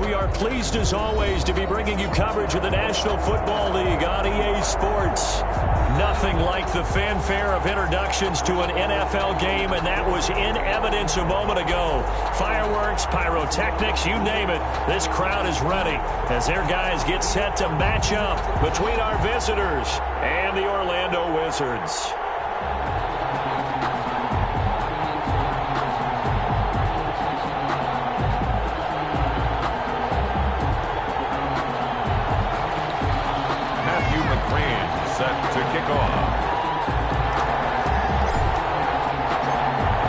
We are pleased as always to be bringing you coverage of the National Football League on EA Sports. Nothing like the fanfare of introductions to an NFL game, and that was in evidence a moment ago. Fireworks, pyrotechnics, you name it. This crowd is ready as their guys get set to match up between our visitors and the Orlando Wizards. Set to kick off.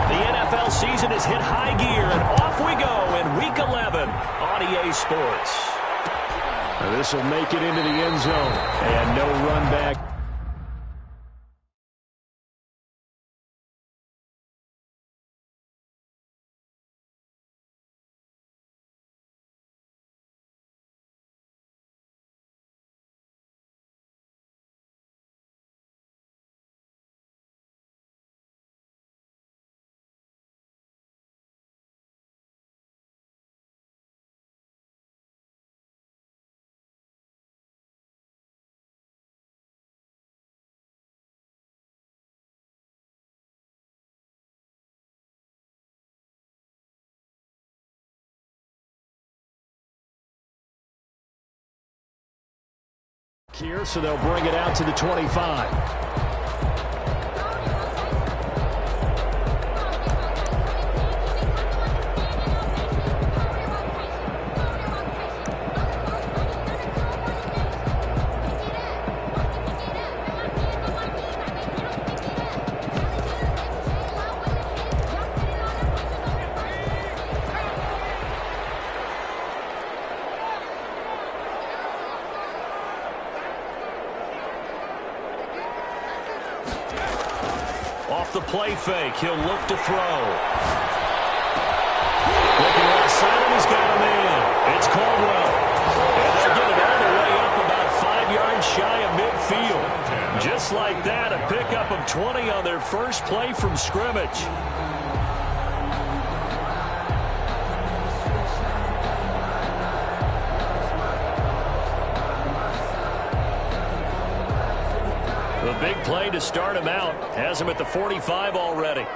The NFL season has hit high gear, and off we go in Week 11 on EA Sports. This will make it into the end zone, and no run back. Here, so they'll bring it out to the 25. Off the play fake, he'll look to throw. Looking right side, and he's got him in. It's Caldwell. And they'll get it all the way up about 5 yards shy of midfield. Just like that, a pickup of 20 on their first play from scrimmage. The big play to start him out has him at the 45 already.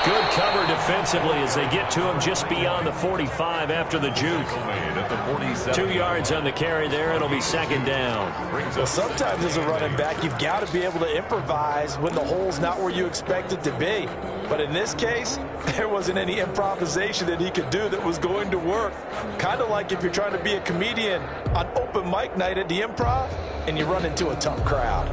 Good cover defensively as they get to him just beyond the 45 after the juke. 2 yards on the carry there. It'll be second down. Well, sometimes as a running back, you've got to be able to improvise when the hole's not where you expect it to be. But in this case, there wasn't any improvisation that he could do that was going to work. Kind of like if you're trying to be a comedian on open mic night at the Improv and you run into a tough crowd.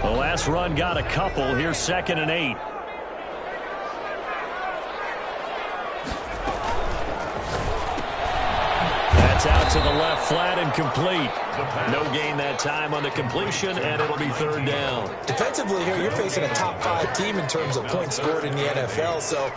The last run got a couple. Here's 2nd and 8. That's out to the left, flat and complete. No gain that time on the completion, and it'll be third down. Defensively here, you're facing a top 5 team in terms of points scored in the NFL. So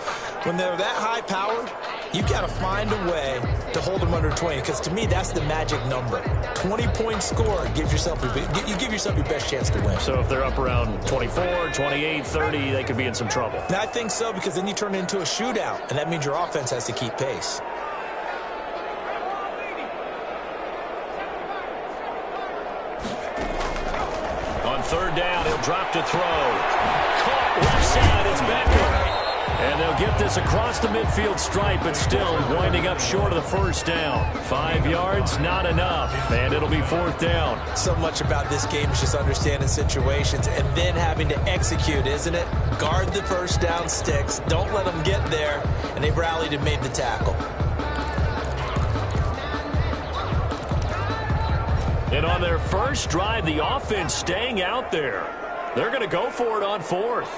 when they're that high-powered, you've got to find a way to hold them under 20, because to me, that's the magic number. 20 points scored gives yourself you give yourself your best chance to win. So if they're up around 24, 28, 30, they could be in some trouble. And I think so, because then you turn it into a shootout, and that means your offense has to keep pace. On third down, he'll drop to throw. Caught left side, it's Becker. And they'll get this across the midfield stripe, but still winding up short of the first down. 5 yards, not enough, and it'll be fourth down. So much about this game is just understanding situations and then having to execute, isn't it? Guard the first down sticks, don't let them get there, and they rallied and made the tackle. And on their first drive, the offense staying out there. They're going to go for it on fourth.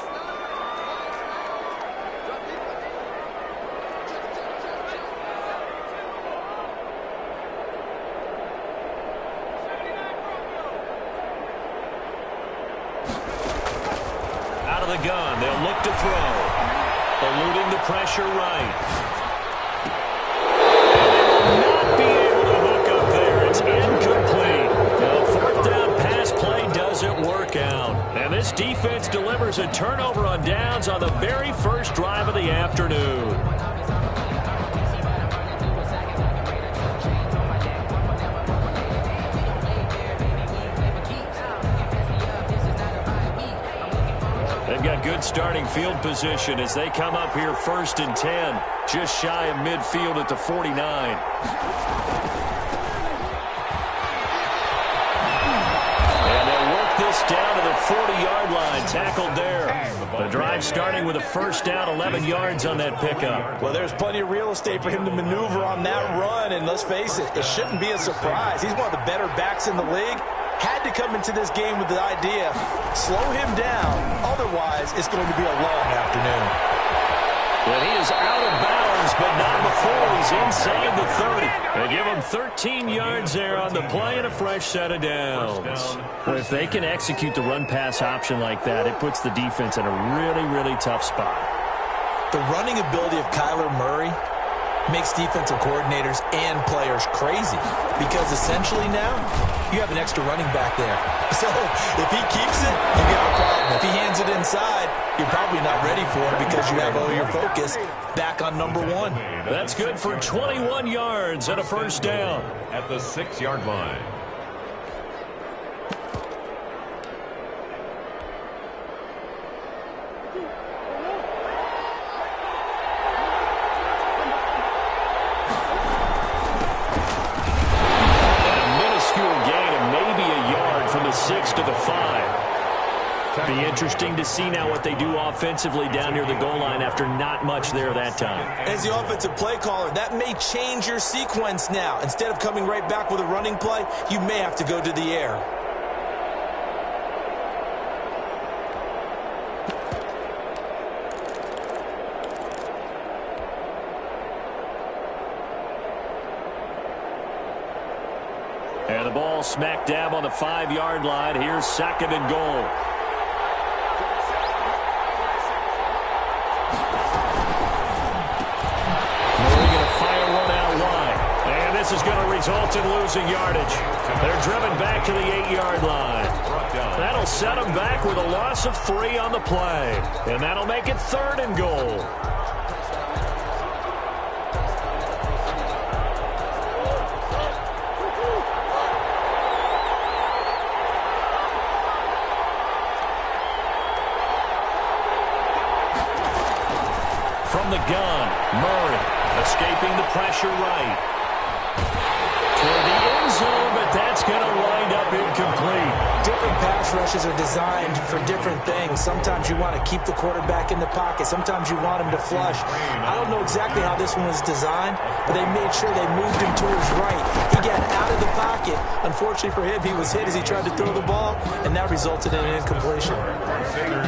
Out of the gun, they'll look to throw. Eluding the pressure right. this defense delivers a turnover on downs on the very first drive of the afternoon. They've got good starting field position as they come up here 1st and 10, just shy of midfield at the 49. And they'll work this down to the 40-yard line, tackled there. The drive starting with a first down, 11 yards on that pickup. Well, there's plenty of real estate for him to maneuver on that run, and let's face it, it shouldn't be a surprise. He's one of the better backs in the league. Had to come into this game with the idea, slow him down. Otherwise, it's going to be a long afternoon. Well, he is out of bounds, but not before he's inside the 30. They give him 13 yards there on the play and a fresh set of downs. Well, if they can execute the run-pass option like that, it puts the defense in a really, really tough spot. The running ability of Kyler Murray makes defensive coordinators and players crazy because essentially now you have an extra running back there. So if he keeps it, you got a problem. If he hands it inside, you're probably not ready for it because you have all your focus back on number 1. That's good for 21 yards and a first down. At the 6-yard line. From the 6 to the 5. Be interesting to see now what they do offensively down near the goal line after not much there that time. As the offensive play caller, that may change your sequence now. Instead of coming right back with a running play, you may have to go to the air. And the ball smack dab on the 5-yard line. Here's 2nd and goal. Murray going to fire one out wide. And this is going to result in losing yardage. They're driven back to the 8-yard line. That'll set them back with a loss of 3 on the play. And that'll make it 3rd and goal. From the gun, Murray escaping the pressure right. Toward the end zone, but that's going to wind up incomplete. Different pass rushes are designed for different things. Sometimes you want to keep the quarterback in the pocket. Sometimes you want him to flush. I don't know exactly how this one was designed, but they made sure they moved him to his right. He got out of the pocket. Unfortunately for him, he was hit as he tried to throw the ball, and that resulted in an incompletion.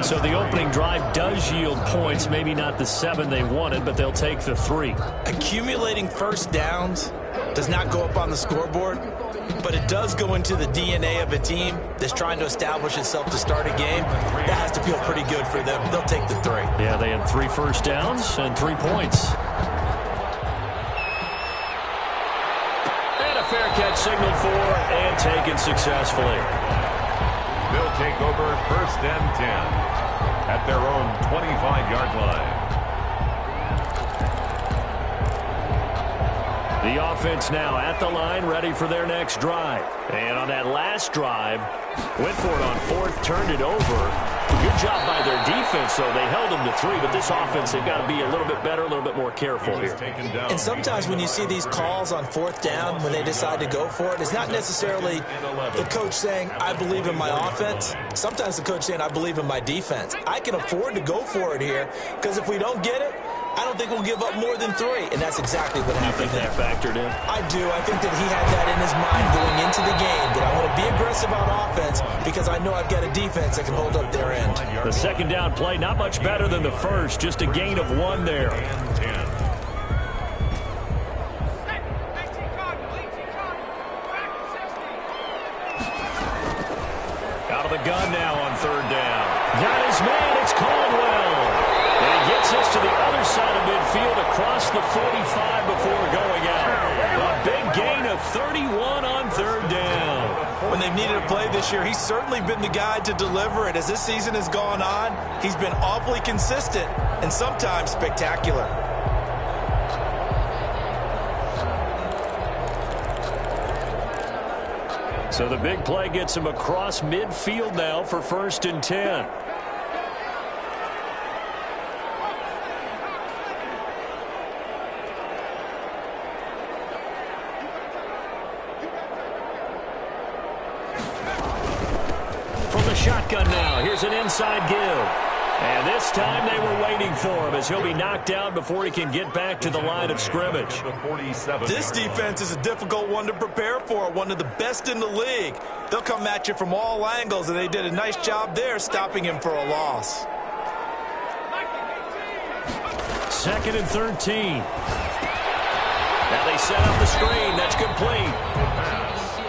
So the opening drive does yield points, maybe not the 7 they wanted, but they'll take the 3. Accumulating first downs does not go up on the scoreboard, but it does go into the DNA of a team that's trying to establish itself to start a game. That has to feel pretty good for them. They'll take the 3. Yeah, they had 3 first downs and 3 points. And a fair catch signaled for and taken successfully. They'll take over 1st and 10 at their own 25-yard line. The offense now at the line, ready for their next drive. And on that last drive, went for it on 4th, turned it over. Good job by their defense, though. They held them to 3, but this offense, they've got to be a little bit better, a little bit more careful here. And sometimes when you see these calls on 4th down, when they decide to go for it, it's not necessarily the coach saying, I believe in my offense. Sometimes the coach saying, I believe in my defense. I can afford to go for it here, because if we don't get it, I don't think we'll give up more than 3, and that's exactly what happened. You think that factored in? I do. I think that he had that in his mind going into the game, that I'm going to be aggressive on offense because I know I've got a defense that can hold up their end. The 2nd down play, not much better than the first, just a gain of 1 there. Out of the gun now on 3rd down. Got his man, it's Caldwell. And he gets us to the other side of midfield across the 45 before going out. A big gain of 31 on 3rd down. When they've needed a play this year. He's certainly been the guy to deliver it. As this season has gone on, he's been awfully consistent and sometimes spectacular. So the big play gets him across midfield now for 1st and 10. Shotgun now. Here's an inside give. And this time they were waiting for him as he'll be knocked down before he can get back to the line of scrimmage. This defense is a difficult one to prepare for, one of the best in the league. They'll come at you from all angles, and they did a nice job there stopping him for a loss. 2nd and 13. Now they set up the screen. That's complete.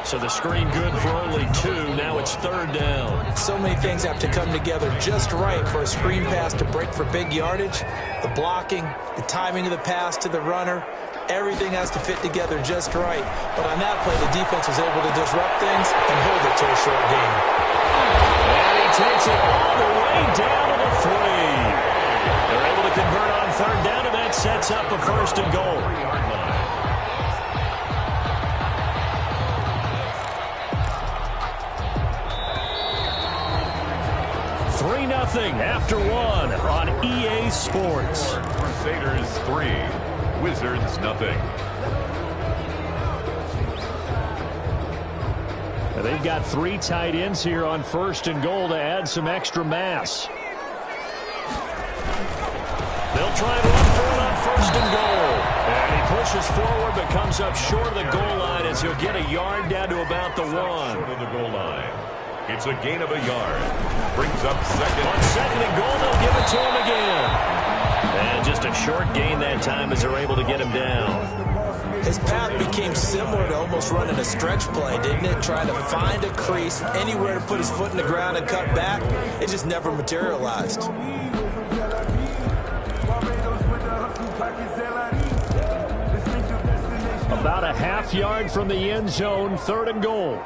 So the screen good for only 2. Now it's 3rd down. So many things have to come together just right for a screen pass to break for big yardage. The blocking, the timing of the pass to the runner, everything has to fit together just right. But on that play, the defense was able to disrupt things and hold it to a short gain. And he takes it all the way down to the 3. They're able to convert on 3rd down, and that sets up a 1st and goal. 3-0 after 1 on EA Sports. Crusaders 3, Wizards 0. They've got 3 tight ends here on 1st and goal to add some extra mass. They'll try and run for it on 1st and goal. And he pushes forward but comes up short of the goal line as he'll get a yard down to about the 1. Short of the goal line. It's a gain of a yard. Brings up 2nd. On 2nd and goal, they'll give it to him again. And just a short gain that time as they're able to get him down. His path became similar to almost running a stretch play, didn't it? Trying to find a crease, anywhere to put his foot in the ground and cut back. It just never materialized. About a half yard from the end zone, 3rd and goal.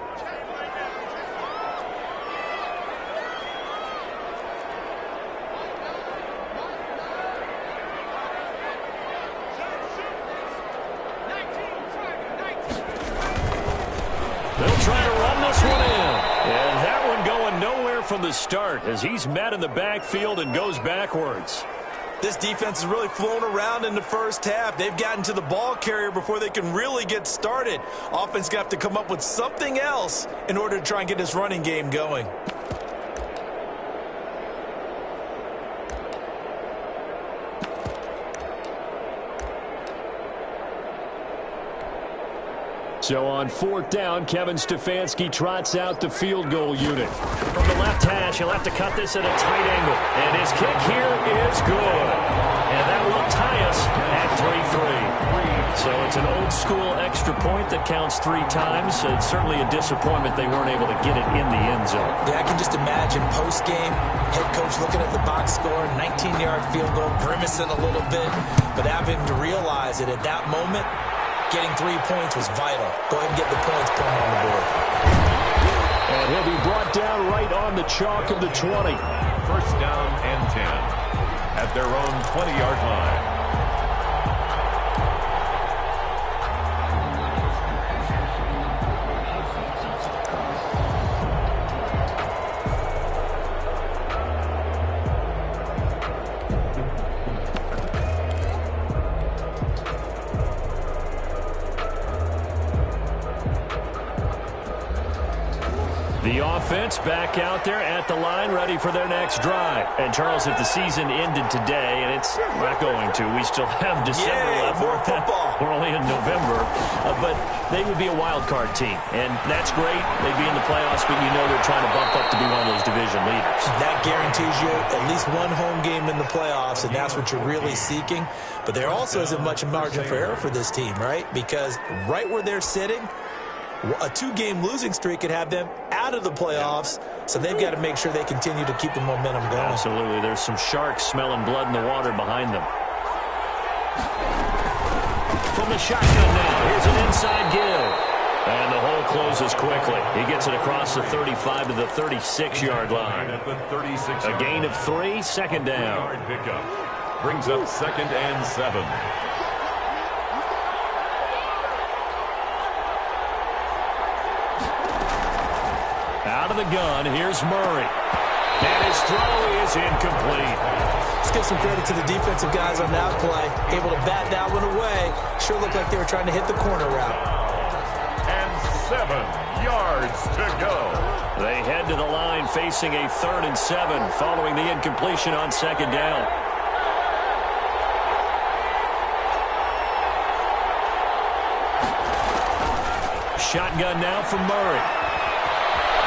From the start as he's met in the backfield and goes backwards. This defense has really flown around in the first half. They've gotten to the ball carrier before they can really get started. Offense got to come up with something else in order to try and get this running game going. So on 4th down, Kevin Stefanski trots out the field goal unit. From the left hash, he'll have to cut this at a tight angle. And his kick here is good. And that will tie us at 3-3. So it's an old-school extra point that counts 3 times. It's certainly a disappointment they weren't able to get it in the end zone. Yeah, I can just imagine post-game, head coach looking at the box score, 19-yard field goal, grimacing a little bit, but having to realize that at that moment, getting 3 points was vital. Go ahead and get the points, put them on the board. And he'll be brought down right on the chalk of the 20. 1st down and 10 at their own 20-yard line. The offense back out there at the line, ready for their next drive. And, Charles, if the season ended today, and it's not going to, we still have December left. More football. We're only in November. But they would be a wild card team. And that's great. They'd be in the playoffs, but you know they're trying to bump up to be one of those division leaders. That guarantees you at least one home game in the playoffs, and that's what you're really seeking. But there also isn't much margin for error for this team, right? Because right where they're sitting, a 2-game losing streak could have them out of the playoffs, so they've got to make sure they continue to keep the momentum going. Absolutely. There's some sharks smelling blood in the water behind them. From the shotgun now, here's an inside give. And the hole closes quickly. He gets it across the 35 to the 36-yard line. A gain of 3, second down. Pickup brings up 2nd and 7. Out of the gun, here's Murray. And his throw is incomplete. Let's give some credit to the defensive guys on that play. Able to bat that one away. Sure looked like they were trying to hit the corner route. And 7 yards to go. They head to the line facing a 3rd and 7 following the incompletion on second down. Shotgun now from Murray.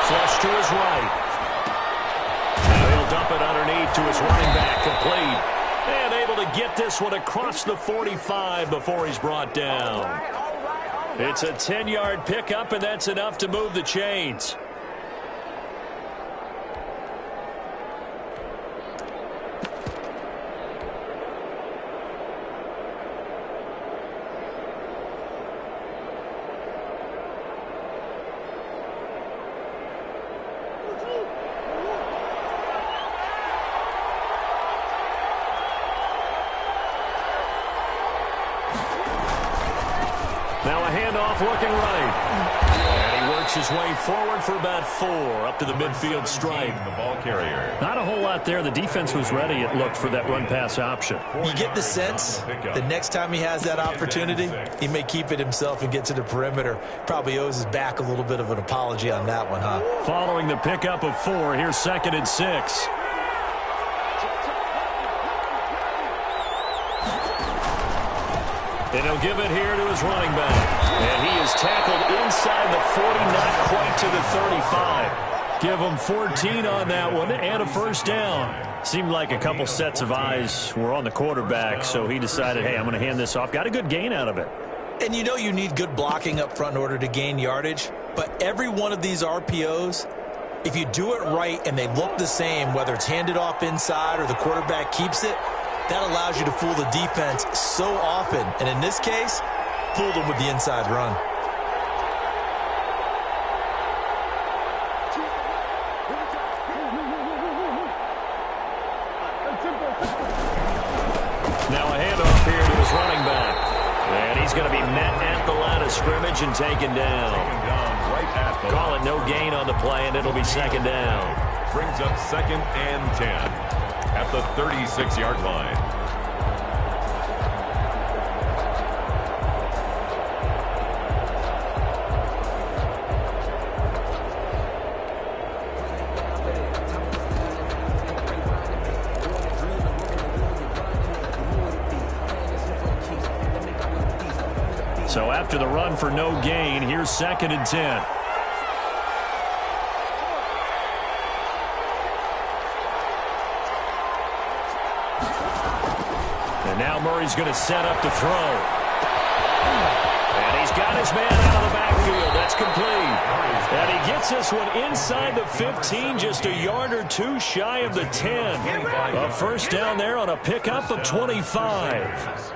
Flush to his right. Now he'll dump it underneath to his running back, complete. And able to get this one across the 45 before he's brought down. It's a 10-yard pickup, and that's enough to move the chains. Now a handoff looking right. And he works his way forward for about 4 up to the midfield stripe. The ball carrier. Not a whole lot there. The defense was ready, it looked, for that run-pass option. You get the sense the next time he has that opportunity, he may keep it himself and get to the perimeter. Probably owes his back a little bit of an apology on that one, huh? Following the pickup of 4, here's 2nd and 6. And he'll give it here to his running back. And he is tackled inside the 40, not quite to the 35. Give him 14 on that one and a first down. Seemed like a couple sets of eyes were on the quarterback, so he decided, hey, I'm going to hand this off. Got a good gain out of it. And you know you need good blocking up front in order to gain yardage, but every one of these RPOs, if you do it right and they look the same, whether it's handed off inside or the quarterback keeps it, that allows you to fool the defense so often. And in this case, fooled them with the inside run. Now a handoff here to his running back. And he's going to be met at the line of scrimmage and taken down. Call it no gain on the play, and it'll be second down. Brings up 2nd and 10. At the 36-yard line. So after the run for no gain, here's 2nd and 10. And now Murray's going to set up to throw. And he's got his man out of the backfield. That's complete. And he gets this one inside the 15, just a yard or 2 shy of the 10. A first down there on a pickup of 25.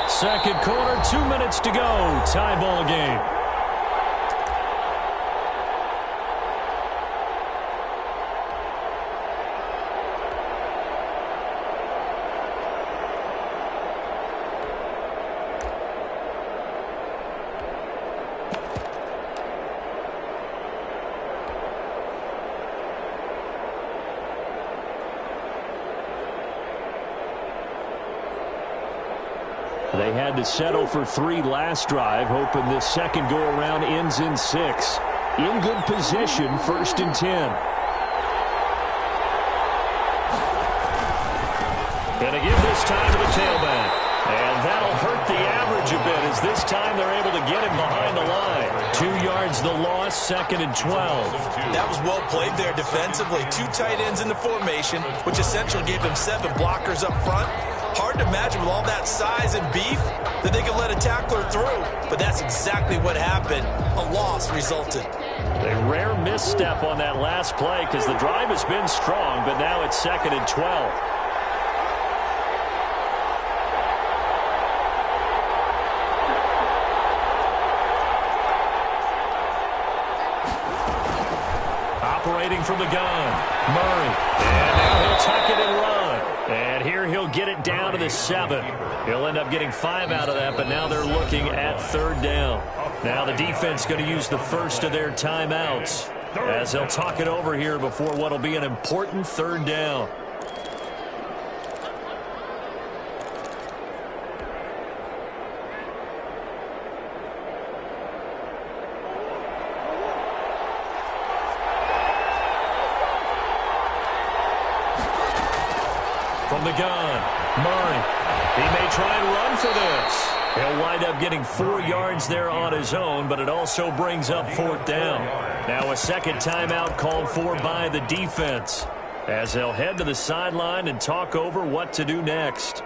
Second quarter, 2 minutes to go. Tie ball game. They had to settle for 3 last drive, hoping this second go-around ends in 6. In good position, 1st and 10. And give this time to the tailback. And that'll hurt the average a bit, as this time they're able to get him behind the line. 2 yards yards, the loss, 2nd and 12. That was well played there defensively. 2 tight ends in the formation, which essentially gave them 7 blockers up front. Hard to imagine with all that size and beef that they could let a tackler through. But that's exactly what happened. A loss resulted. A rare misstep on that last play because the drive has been strong, but now it's 2nd and 12. Operating from the gun, Murray. And now he'll tuck it and run. And here he'll get it down to the 7. He'll end up getting 5 out of that, but now they're looking at 3rd down. Now the defense going to use the first of their timeouts as they'll talk it over here before what will be an important 3rd down. From the gun, Murray. He may try and run for this. He'll wind up getting 4 yards there on his own, but it also brings up 4th down. Now a second timeout called for by the defense as they'll head to the sideline and talk over what to do next.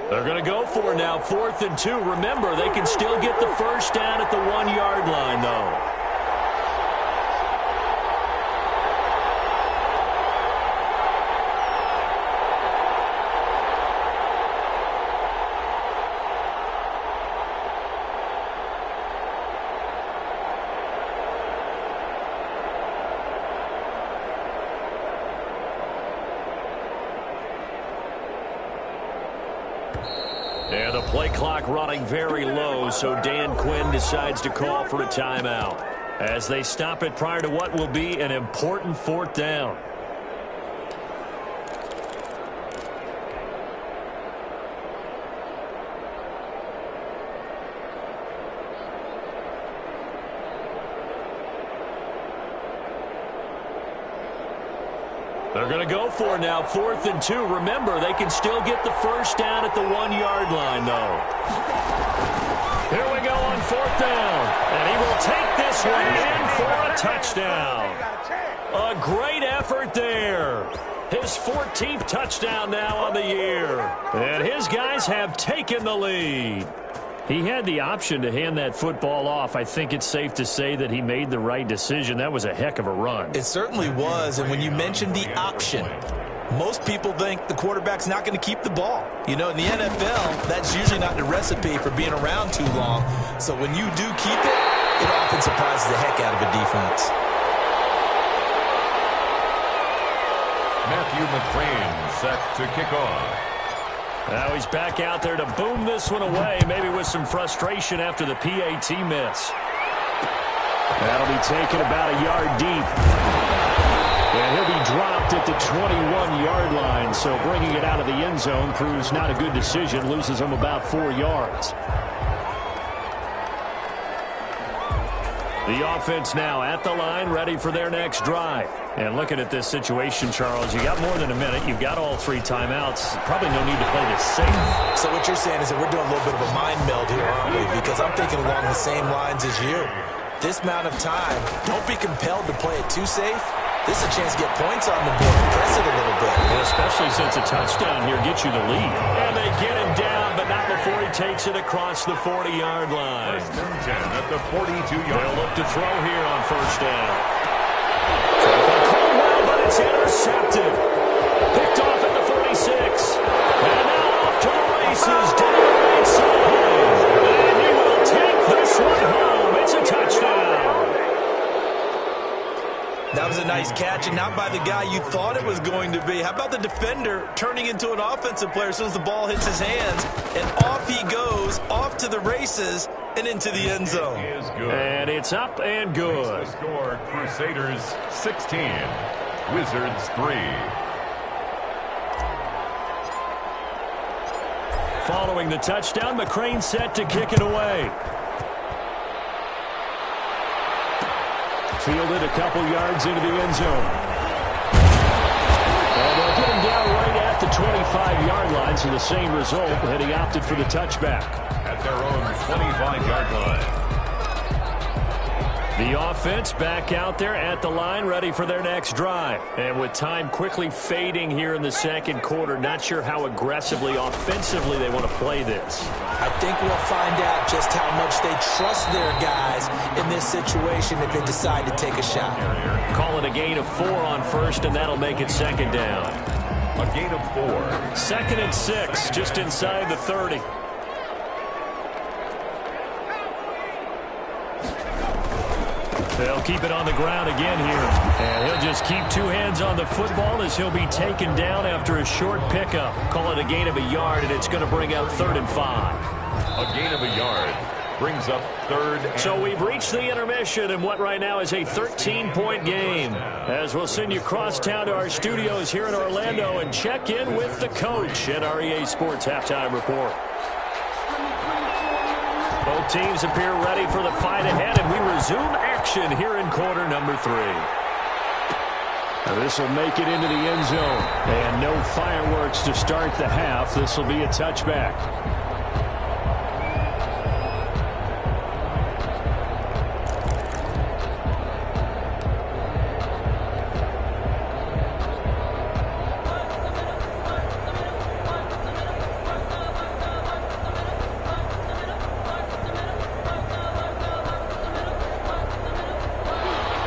They're going to go for now, 4th and 2. Remember, they can still get the first down at the 1-yard line, though. And the play clock running very low, so Dan Quinn decides to call for a timeout as they stop it prior to what will be an important 4th down. They're going to go for now, 4th and 2. Remember, they can still get the first down at the 1-yard line, though. Here we go on 4th down. And he will take this one in for a touchdown. A great effort there. His 14th touchdown now on the year. And his guys have taken the lead. He had the option to hand that football off. I think it's safe to say that he made the right decision. That was a heck of a run. It certainly was, and when you mentioned the option, most people think the quarterback's not going to keep the ball. You know, in the NFL, that's usually not the recipe for being around too long. So when you do keep it, it often surprises the heck out of a defense. Matthew McCrane set to kick off. Now he's back out there to boom this one away, maybe with some frustration after the PAT miss. That'll be taken about a yard deep. And he'll be dropped at the 21-yard line, so bringing it out of the end zone proves not a good decision, loses him about 4 yards. The offense now at the line, ready for their next drive. And looking at this situation, Charles, you got more than a minute. You've got all 3 timeouts. Probably no need to play this safe. So what you're saying is that we're doing a little bit of a mind meld here, aren't we? Because I'm thinking along the same lines as you. This amount of time, don't be compelled to play it too safe. This is a chance to get points on the board. Press it a little bit. And especially since a touchdown here gets you the lead. And they get him down, but not before he takes it across the 40-yard line. 1st and 10 at the 42-yard line. They'll look to throw here on 1st down. Well, but it's intercepted. Picked off at the 46. And now off to the races down the right side. And he will take this one home. It's a touchdown. That was a nice catch, and not by the guy you thought it was going to be. How about the defender turning into an offensive player as soon as the ball hits his hands? And off he goes, off to the races, and into the end zone. And it's up and good. The score, Crusaders 16, Wizards 3. Following the touchdown, McCrane set to kick it away. Fielded a couple yards into the end zone. 25-yard line, so the same result, and he opted for the touchback. At their own 25-yard line. The offense back out there at the line, ready for their next drive. And with time quickly fading here in the second quarter, not sure how aggressively, offensively they want to play this. I think we'll find out just how much they trust their guys in this situation if they decide to take a shot. Call it a gain of 4 on first, and that'll make it second down. A gain of 4. 2nd and 6, just inside the 30. They'll keep it on the ground again here. And he'll just keep 2 hands on the football as he'll be taken down after a short pickup. Call it a gain of a yard, and it's going to bring up 3rd and 5. A gain of a yard brings up 3rd and... So we've reached the intermission in what right now is a 13-point game. As we'll send you crosstown to our studios here in Orlando and check in with the coach at our EA Sports Halftime Report. Both teams appear ready for the fight ahead, and we resume action here in quarter number 3. This will make it into the end zone. And no fireworks to start the half. This will be a touchback.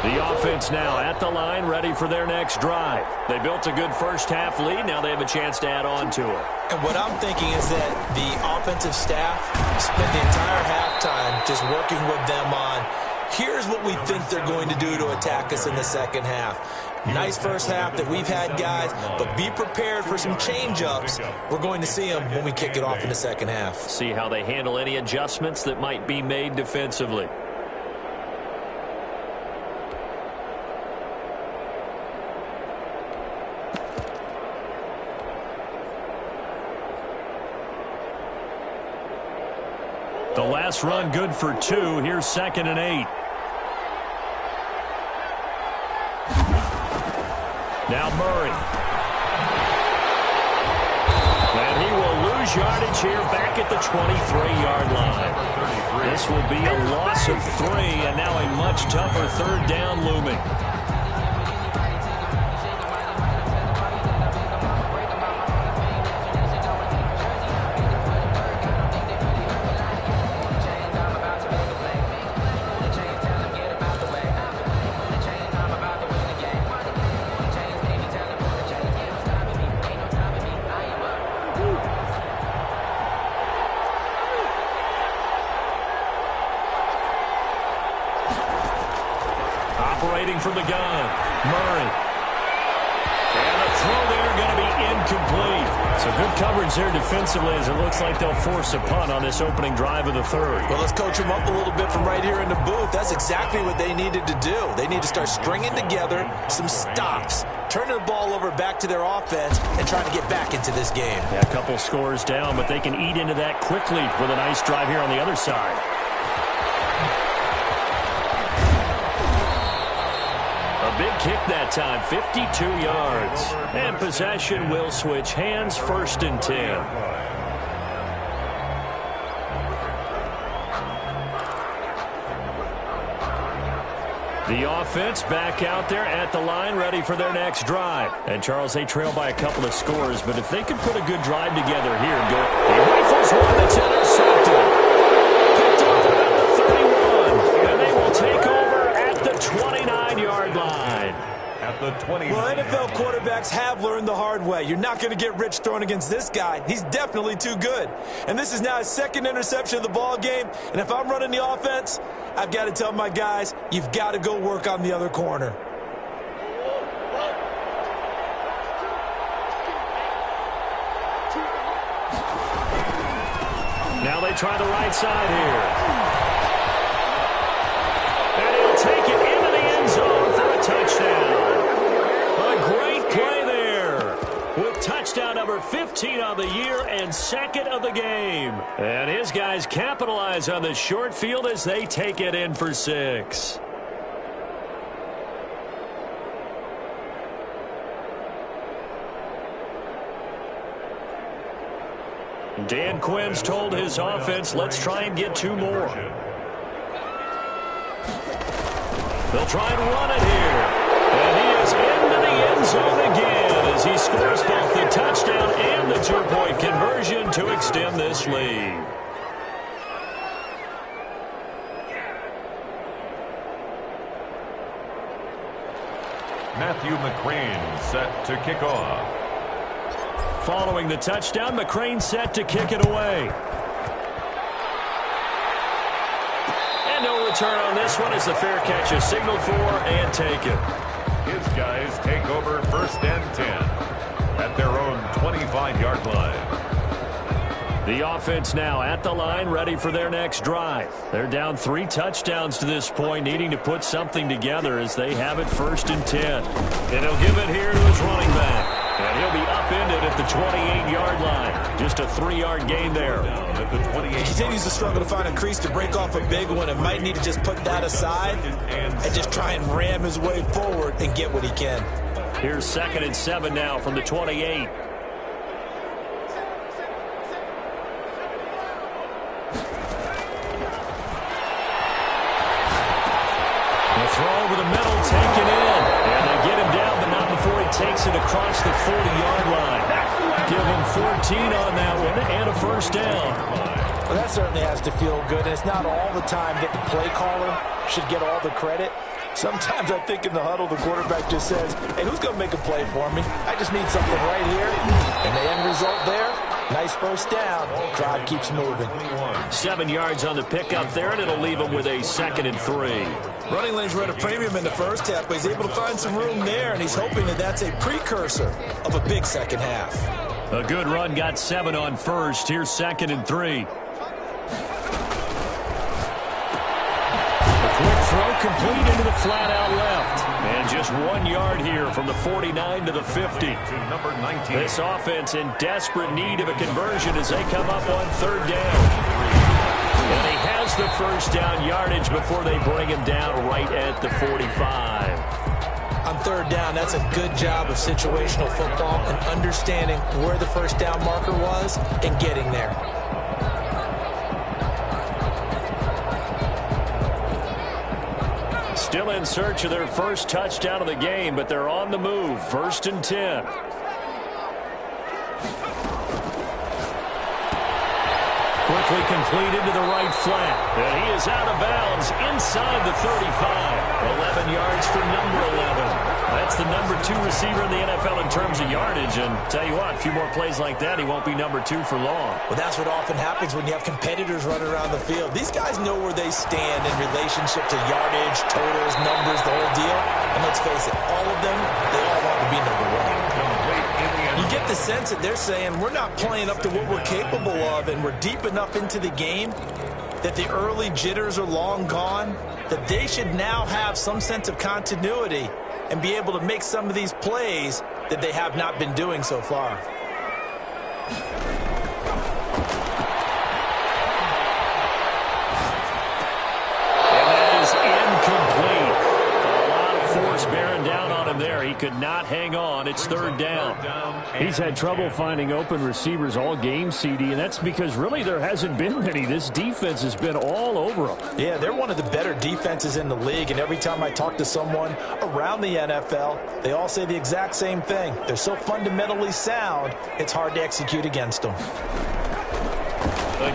The offense now at the line, ready for their next drive. They built a good first-half lead. Now they have a chance to add on to it. And what I'm thinking is that the offensive staff spent the entire halftime just working with them on, here's what we think they're going to do to attack us in the second half. Nice first half that we've had, guys, but be prepared for some change-ups. We're going to see them when we kick it off in the second half. See how they handle any adjustments that might be made defensively. The last run good for 2. Here's 2nd and 8. Now Murray. And he will lose yardage here back at the 23-yard line. This will be a loss of 3, and now a much tougher 3rd down looming. Operating from the gun, Murray. And the throw there going to be incomplete. So good coverage there defensively as it looks like they'll force a punt on this opening drive of the 3rd. Well, let's coach them up a little bit from right here in the booth. That's exactly what they needed to do. They need to start stringing together some stops, turning the ball over back to their offense, and trying to get back into this game. Yeah, a couple scores down, but they can eat into that quickly with a nice drive here on the other side. Big kick that time, 52 yards. And possession will switch hands, 1st and 10. The offense back out there at the line, ready for their next drive. And, Charles, they trail by a couple of scores, but if they can put a good drive together here and go, he rifles one that's intercepted. Picked off about the 31, and they will take over at the 29-yard line. At the 20. Well, NFL quarterbacks have learned the hard way. You're not going to get rich throwing against this guy. He's definitely too good. And this is now his 2nd interception of the ball game. And if I'm running the offense, I've got to tell my guys, you've got to go work on the other corner. Now they try the right side here. And he'll take it into the end zone for a touchdown. A great play there with touchdown number 15 on the year and 2nd of the game. And his guys capitalize on the short field as they take it in for 6. Dan Quinn's told his offense, let's try and get 2 more. They'll try and run it here. And he is into the end zone again as he scores both the touchdown and the 2-point conversion to extend this lead. Matthew McCrane set to kick off. Following the touchdown, McCrane set to kick it away. And no return on this one as the fair catch is signaled for and taken. His guys take over 1st and 10 at their own 25-yard line. The offense now at the line, ready for their next drive. They're down 3 touchdowns to this point, needing to put something together as they have it 1st and 10. And he'll give it here to his running back. And he'll be upended at the 28-yard line. Just a 3-yard gain there. He continues to struggle to find a crease to break off a big one and might need to just put that aside and just try and ram his way forward and get what he can. Here's 2nd and 7 now from the 28. Throw over the middle, taken in. And they get him down, but not before he takes it across the 40-yard line. Give him 14 on that one and a 1st down. Well, that certainly has to feel good. And it's not all the time that the play caller should get all the credit. Sometimes I think in the huddle, the quarterback just says, hey, who's going to make a play for me? I just need something right here. And the end result there, nice 1st down. Drive keeps moving. 7 yards on the pickup there, and it'll leave him with a 2nd and 3. Running lanes were at a premium in the 1st half, but he's able to find some room there, and he's hoping that that's a precursor of a big 2nd half. A good run got 7 on 1st. Here's 2nd and 3. Quick throw complete into the flat out left. And just 1 yard here from the 49 to the 50. Number 19. This offense in desperate need of a conversion as they come up on 3rd down. And he has the 1st down yardage before they bring him down right at the 45. On 3rd down, that's a good job of situational football and understanding where the 1st down marker was and getting there. Still in search of their 1st touchdown of the game, but they're on the move. 1st and 10. Quickly completed to the right flat. And he is out of bounds inside the 35. 11 yards for number 11. That's the number 2 receiver in the NFL in terms of yardage. And tell you what, a few more plays like that, he won't be number 2 for long. Well, that's what often happens when you have competitors running around the field. These guys know where they stand in relationship to yardage, totals, numbers, the whole deal. And let's face it, all of them, they all want to be number 1. You get the sense that they're saying we're not playing up to what we're capable of, and we're deep enough into the game that the early jitters are long gone, that they should now have some sense of continuity and be able to make some of these plays that they have not been doing so far. And that is incomplete. A lot of force bearing down on him there. He could not hang on. It's 3rd down. He's had trouble finding open receivers all game, CD, and that's because really there hasn't been many. This defense has been all over them. Yeah, they're one of the better defenses in the league, and every time I talk to someone around the NFL, they all say the exact same thing. They're so fundamentally sound, it's hard to execute against them.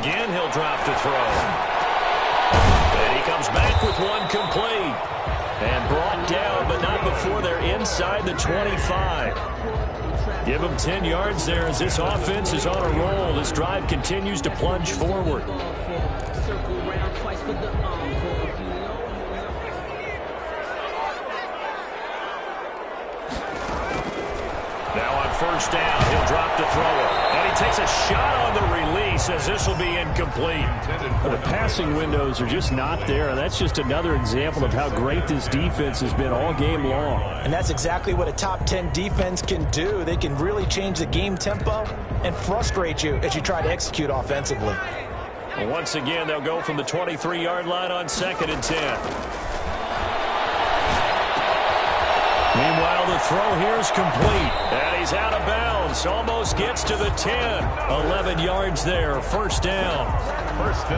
Again, he'll drop to throw. And he comes back with one complete. And brought down, but not before they're inside the 25. Give them 10 yards there as this offense is on a roll. This drive continues to plunge forward. Now on 1st down, he'll drop to throw it. And he takes a shot on the release as this will be incomplete. The passing windows are just not there. That's just another example of how great this defense has been all game long. And that's exactly what a top 10 defense can do. They can really change the game tempo and frustrate you as you try to execute offensively. Well, once again, they'll go from the 23-yard line on 2nd and 10. Meanwhile, Meanwhile, the throw here is complete. And he's out of bounds. Almost gets to the 10. 11 yards there. First down.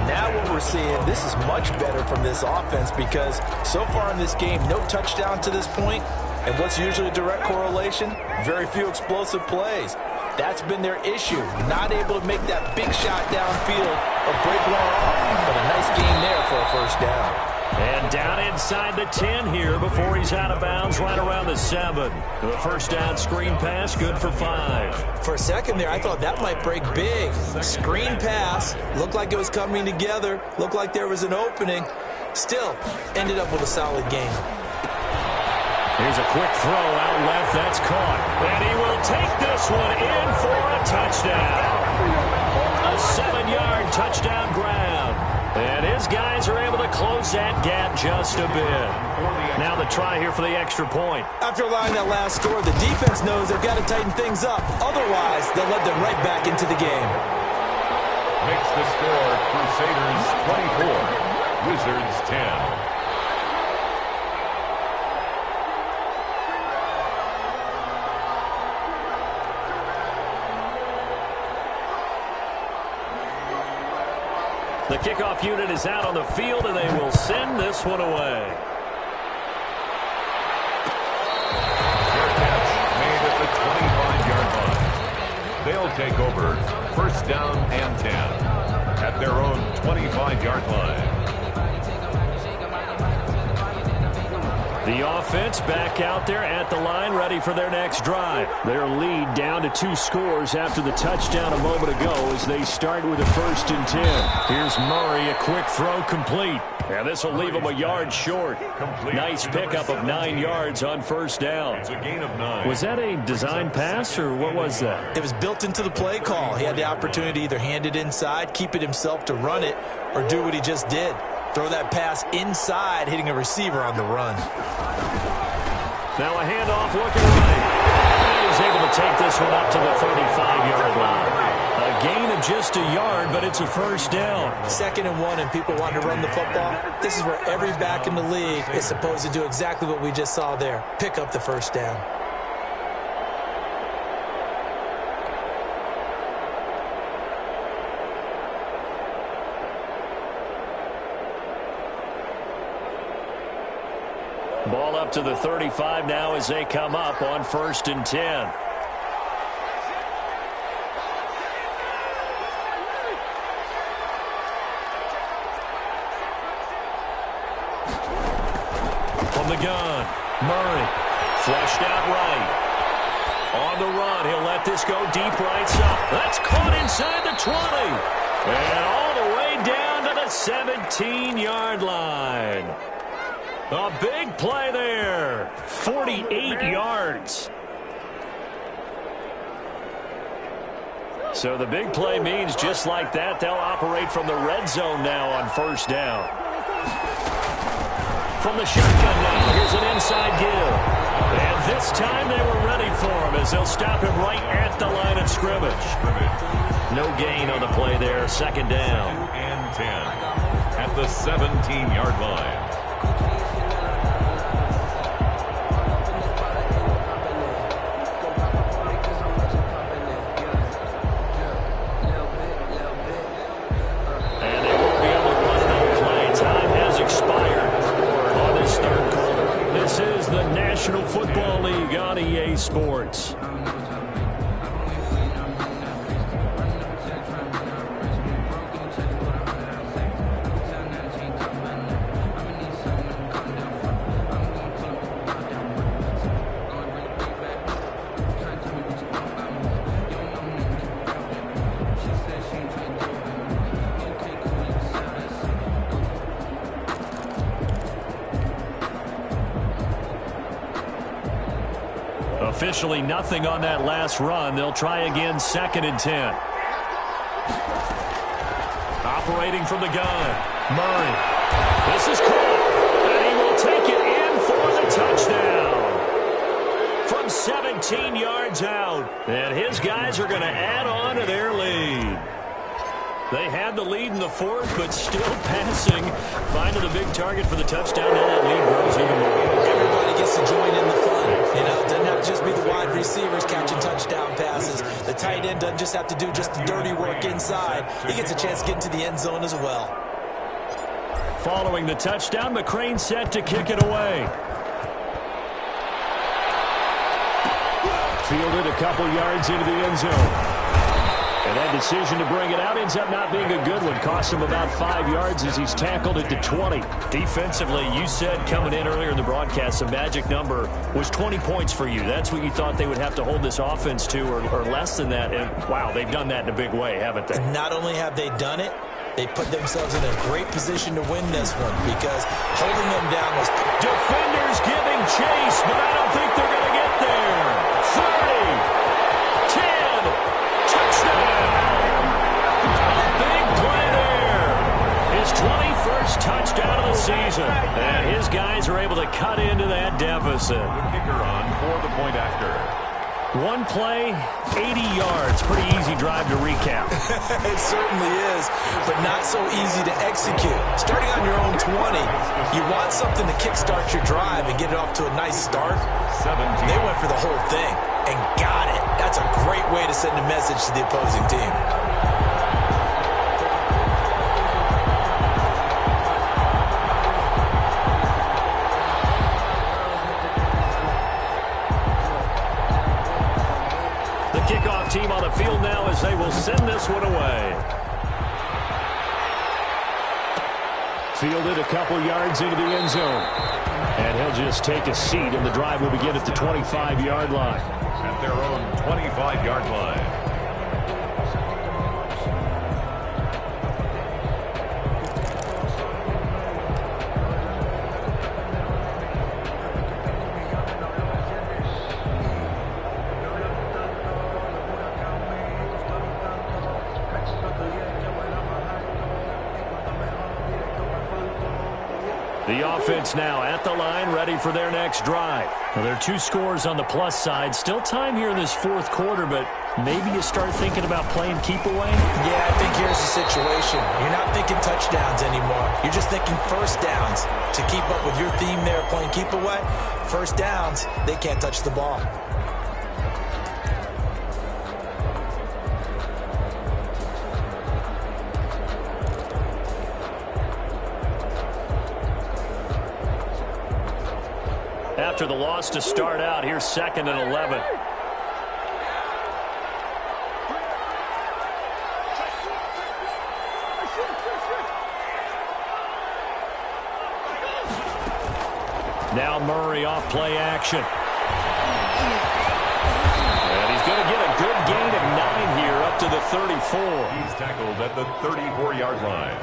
Now what we're seeing, this is much better from this offense because so far in this game, no touchdown to this point. And what's usually a direct correlation? Very few explosive plays. That's been their issue. Not able to make that big shot downfield or break one off. But a nice gain there for a first down. And down inside the 10 here before he's out of bounds right around the 7. The first down screen pass, good for 5. For a second there, I thought that might break big. Screen pass, looked like it was coming together, looked like there was an opening. Still, ended up with a solid game. Here's a quick throw out left. That's caught. And he will take this one in for a touchdown. A 7-yard touchdown grab. And his guys are able to close that gap just a bit. Now the try here for the extra point. After allowing that last score, the defense knows they've got to tighten things up. Otherwise, they'll let them right back into the game. Makes the score Crusaders 24, Wizards 10. The kickoff unit is out on the field, and they will send this one away. Fair catch made at the 25-yard line. They'll take over first down and 10 at their own 25-yard line. The offense back out there at the line, ready for their next drive. Their lead down to 2 scores after the touchdown a moment ago as they start with a 1st and 10. Here's Murray, a quick throw complete. And this will leave him a yard short. Nice pickup of 9 yards on first down. It's a gain of 9. Was that a design pass, or what was that? It was built into the play call. He had the opportunity to either hand it inside, keep it himself to run it, or do what he just did. Throw that pass inside, hitting a receiver on the run. Now a handoff looking right. And he's able to take this one up to the 35-yard line. A gain of just a yard, but it's a first down. 2nd and 1, and people want to run the football. This is where every back in the league is supposed to do exactly what we just saw there. Pick up the first down. Ball up to the 35 now as they come up on 1st and 10. From the gun, Murray, flushed out right. On the run, he'll let this go deep right side. That's caught inside the 20. And all the way down to the 17-yard line. A big play there. 48 yards. So the big play means just like that, they'll operate from the red zone now on first down. From the shotgun now, here's an inside give. And this time they were ready for him as they'll stop him right at the line of scrimmage. No gain on the play there, 2nd down. 2 and 10 at the 17-yard line. National Football League on EA Sports. Officially nothing on that last run. They'll try again, 2nd and 10. Operating from the gun, Murray. This is caught, and he will take it in for the touchdown. From 17 yards out, and his guys are going to add on to their lead. They had the lead in the 4th, but still passing. Finding the big target for the touchdown. Now that lead grows even more. Everybody gets to join in the fun. run. You know, it doesn't have to just be the wide receivers catching touchdown passes. The tight end doesn't just have to do just the dirty work inside. He gets a chance to get into the end zone as well. Following the touchdown, McCrane set to kick it away. Fielded a couple yards into the end zone. And that decision to bring it out ends up not being a good one. Cost him about 5 yards as he's tackled it to 20. Defensively, you said coming in earlier in the broadcast, the magic number was 20 points for you. That's what you thought they would have to hold this offense to, or less than that. And, wow, they've done that in a big way, haven't they? And not only have they done it, they put themselves in a great position to win this one because holding them down was... Defenders giving chase, but I don't think they're going to get there. 30, 10, touchdown. A big play there. His 21st touchdown of the season. And his guys are able to cut into that deficit. The kicker on for the point after. One play, 80 yards. Pretty easy drive to recap. It certainly is, but not so easy to execute. Starting on your own 20, you want something to kickstart your drive and get it off to a nice start. 17. They went for the whole thing and got it. That's a great way to send a message to the opposing team. Kickoff team on the field now as they will send this one away. Fielded a couple yards into the end zone. And he'll just take a seat, and the drive will begin at the 25-yard line. At their own 25-yard line. The offense now at the line, ready for their next drive. Now, there are 2 scores on the plus side. Still time here in this fourth quarter, but maybe you start thinking about playing keep away? Yeah, I think here's the situation. You're not thinking touchdowns anymore. You're just thinking first downs. To keep up with your theme there, playing keep away, first downs, they can't touch the ball. After the loss to start out, here's 2nd and 11. Now Murray off play action. And he's going to get a good gain of 9 here up to the 34. He's tackled at the 34-yard line.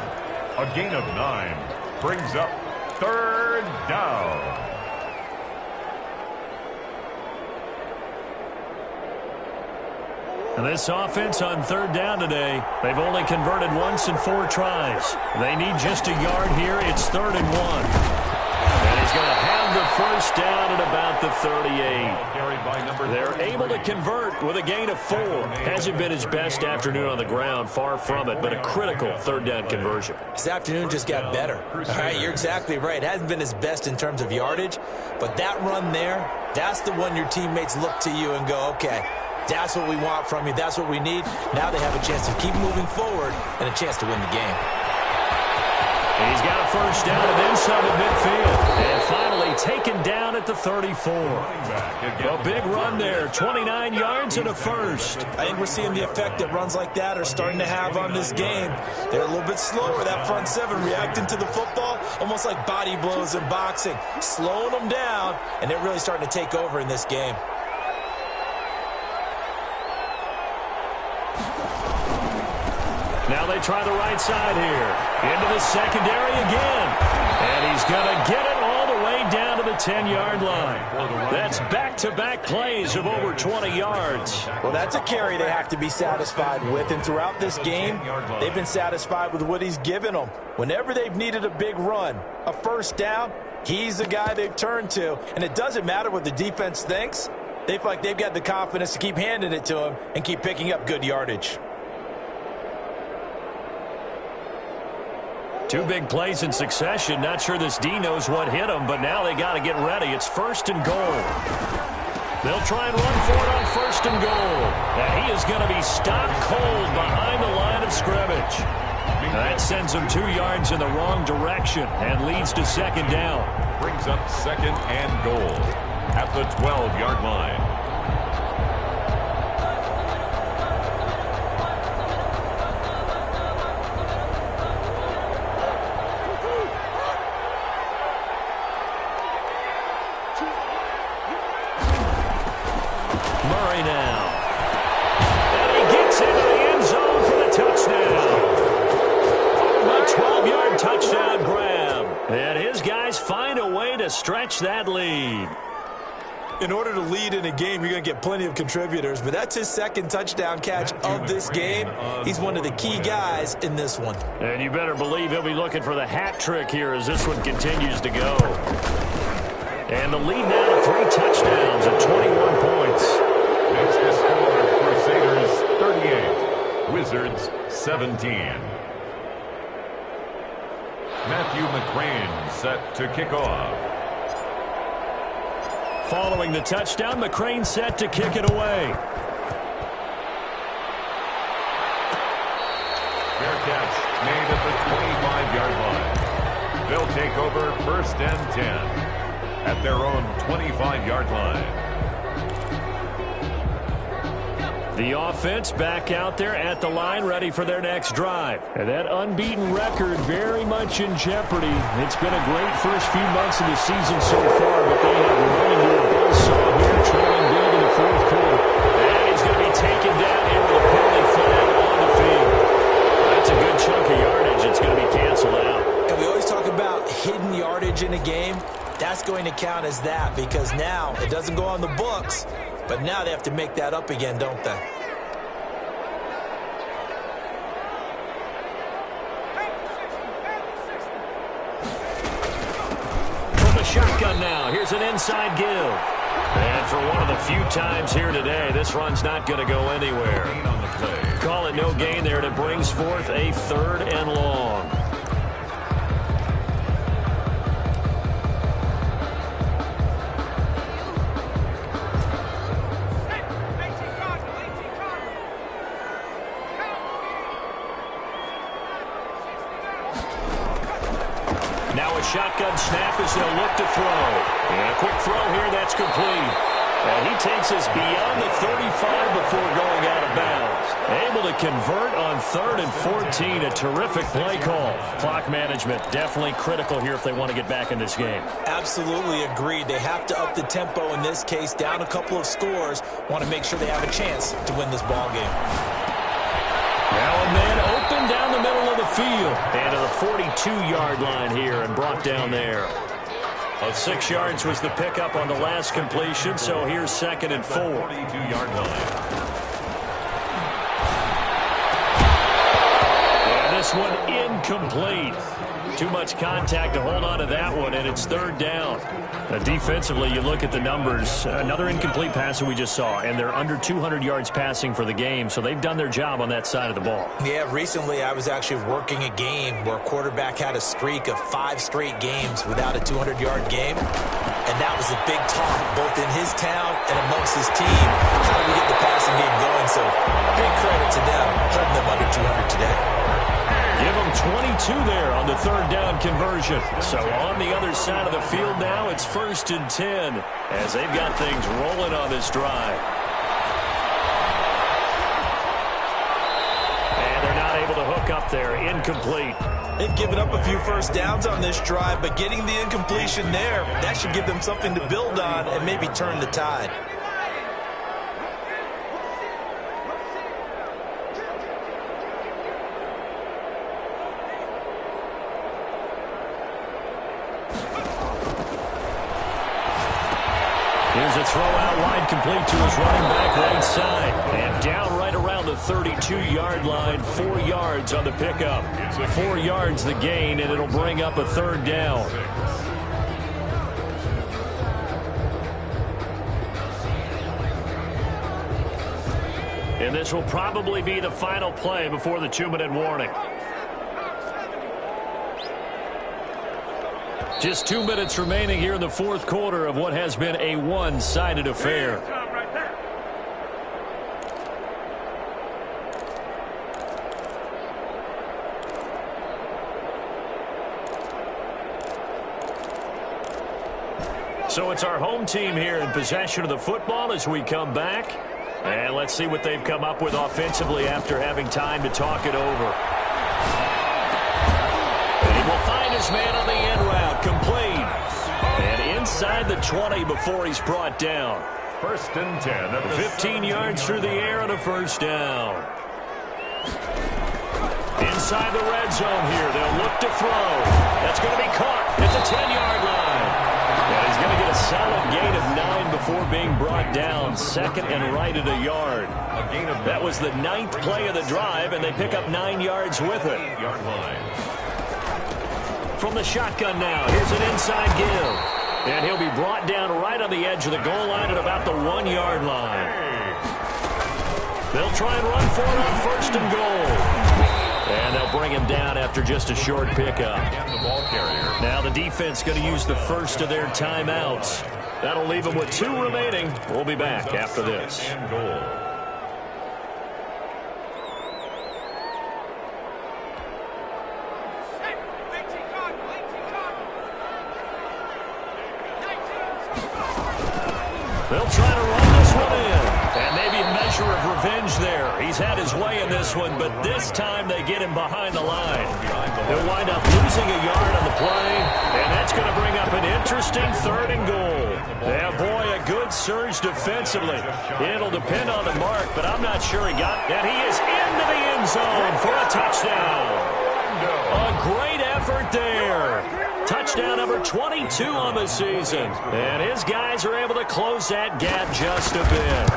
A gain of 9 brings up 3rd down. And this offense on 3rd down today, they've only converted once in 4 tries. They need just a yard here. It's 3rd and 1. And he's going to have the first down at about the 38. They're able to convert with a gain of 4. Hasn't been his best afternoon on the ground, far from it, but a critical 3rd down conversion. His afternoon just got better. All right, you're exactly right. Hasn't been his best in terms of yardage, but that run there, that's the one your teammates look to you and go, okay, that's what we want from you. That's what we need. Now they have a chance to keep moving forward and a chance to win the game. And he's got a first down and then some at midfield. And finally taken down at the 34. A big run there. 29 yards and a first. I think we're seeing the effect that runs like that are starting to have on this game. They're a little bit slower, that front 7, reacting to the football, almost like body blows in boxing. Slowing them down, and they're really starting to take over in this game. Now they try the right side here. Into the secondary again. And he's going to get it all the way down to the 10-yard line. That's back-to-back plays of over 20 yards. Well, that's a carry they have to be satisfied with. And throughout this game, they've been satisfied with what he's given them. Whenever they've needed a big run, a first down, he's the guy they've turned to. And it doesn't matter what the defense thinks. They feel like they've got the confidence to keep handing it to him and keep picking up good yardage. Two big plays in succession. Not sure this D knows what hit him, but now they got to get ready. It's 1st and goal. They'll try and run for it on 1st and goal. And he is going to be stopped cold behind the line of scrimmage. That sends him 2 yards in the wrong direction and leads to 2nd down. Brings up 2nd and goal at the 12-yard line. Murray now. And he gets into the end zone for the touchdown. A 12-yard touchdown grab. And his guys find a way to stretch that lead. In order to lead in a game, you're going to get plenty of contributors, but that's his 2nd touchdown catch of this game. He's one of the key guys in this one. And you better believe he'll be looking for the hat trick here as this one continues to go. And the lead now to 3 touchdowns at 21 points. Makes the score Crusaders 38, Wizards 17. Matthew McCrane set to kick off. Following the touchdown, McCrane set to kick it away. Fair catch made at the 25-yard line. They'll take over 1st and 10 at their own 25-yard line. The offense back out there at the line, ready for their next drive. And that unbeaten record very much in jeopardy. It's been a great first few months of the season so far, but they have run into a buzzsaw here, trailing big in the 4th quarter. And he's going to be taken down here with a penalty flag on the field. That's a good chunk of yardage. It's going to be canceled out. And we always talk about hidden yardage in a game. That's going to count as that because now it doesn't go on the books, but now they have to make that up again, don't they? From the shotgun now, here's an inside give. And for one of the few times here today, this run's not going to go anywhere. Call it no gain there, and it brings forth a 3rd and long. Now a shotgun snap as they'll look to throw. And a quick throw here, that's complete. And he takes us beyond the 35 before going out of bounds. Able to convert on 3rd and 14. A terrific play call. Clock management definitely critical here if they want to get back in this game. Absolutely agreed. They have to up the tempo in this case, down a couple of scores. Want to make sure they have a chance to win this ball game. Now a man open down the middle of the field. And to the 42-yard line here and brought down there. 6 yards was the pickup on the last completion, so here's 2nd and 4. 42-yard line. And this one incomplete. Too much contact to hold on to that one, and it's 3rd down. Defensively, you look at the numbers. Another incomplete pass that we just saw, and they're under 200 yards passing for the game, so they've done their job on that side of the ball. Yeah, recently I was actually working a game where a quarterback had a streak of 5 straight games without a 200-yard game, and that was a big talk both in his town and amongst his team. How do we get the passing game going? So big credit to them, holding them under 200 today. Give them 22 there on the 3rd down conversion. So on the other side of the field now, it's 1st and 10 as they've got things rolling on this drive. And they're not able to hook up there. Incomplete. They've given up a few first downs on this drive, but getting the incompletion there, that should give them something to build on and maybe turn the tide. Here's a throw out wide, complete to his running back right side. And down right around the 32-yard line, 4 yards on the pickup. 4 yards the gain, and it'll bring up a 3rd down. And this will probably be the final play before the 2-minute warning. Just 2 minutes remaining here in the fourth quarter of what has been a one-sided affair. So it's our home team here in possession of the football as we come back. And let's see what they've come up with offensively after having time to talk it over. And he will find his man on the end route, complete. And inside the 20 before he's brought down. 1st and 10. 15 yards through the air and a first down. Inside the red zone here, they'll look to throw. That's going to be caught at the 10-yard line. And he's going to get a solid gain of 9 before being brought down. 2nd and right at a yard. That was the 9th play of the drive, and they pick up 9 yards with it. From the shotgun now, here's an inside give. And he'll be brought down right on the edge of the goal line at about the 1-yard line. They'll try and run for it on 1st and goal. And they'll bring him down after just a short pickup. Now the defense going to use the first of their timeouts. That'll leave them with 2 remaining. We'll be back after this. They'll try to run this one in. And maybe a measure of revenge there. He's had his way in this one, but this time they get him behind the line. They'll wind up losing a yard on the play, and that's going to bring up an interesting 3rd and goal. Yeah, boy, a good surge defensively. It'll depend on the mark, but I'm not sure he got that. He is into the end zone for a touchdown. A great effort there. Touchdown number 22 on the season. And his guys are able to close that gap just a bit.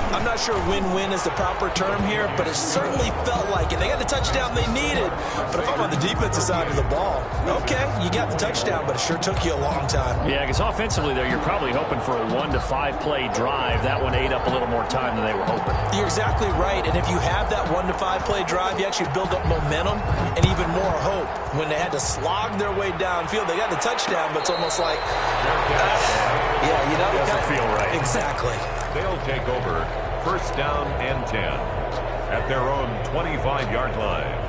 I'm not sure win-win is the proper term here, but it certainly felt like it. They got the touchdown they needed. But if I'm on the defensive side of the ball, okay, you got the touchdown, but it sure took you a long time. Yeah, because offensively there, you're probably hoping for a 1 to 5 play drive. That one ate up a little more time than they were hoping. You're exactly right, and if you have that 1 to 5 play drive, you actually build up momentum and even more hope. When they had to slog their way downfield, they got the touchdown, but it's almost like, yeah, you know, doesn't feel right. Exactly. They'll take over 1st down and 10 at their own 25-yard line.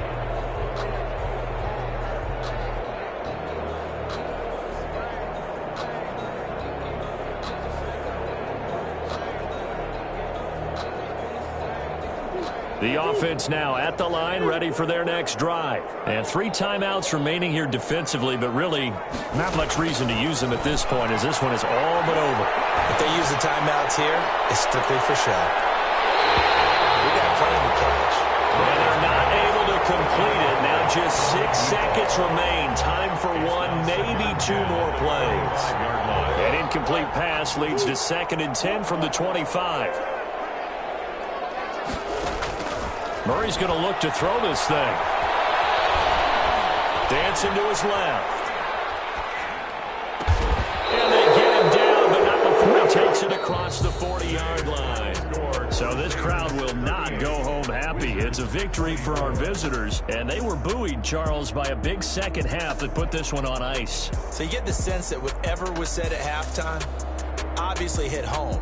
The offense now at the line, ready for their next drive. And 3 timeouts remaining here defensively, but really not much reason to use them at this point, as this one is all but over. If they use the timeouts here, it's strictly for show. We got plenty to catch. And they're not able to complete it. Now just 6 seconds remain. Time for 1, maybe 2 more plays. An incomplete pass leads to 2nd and 10 from the 25. Murray's going to look to throw this thing. Dancing to his left. And they get him down, but not before he takes it across the 40-yard line. So this crowd will not go home happy. It's a victory for our visitors, and they were buoyed, Charles, by a big second half that put this one on ice. So you get the sense that whatever was said at halftime obviously hit home.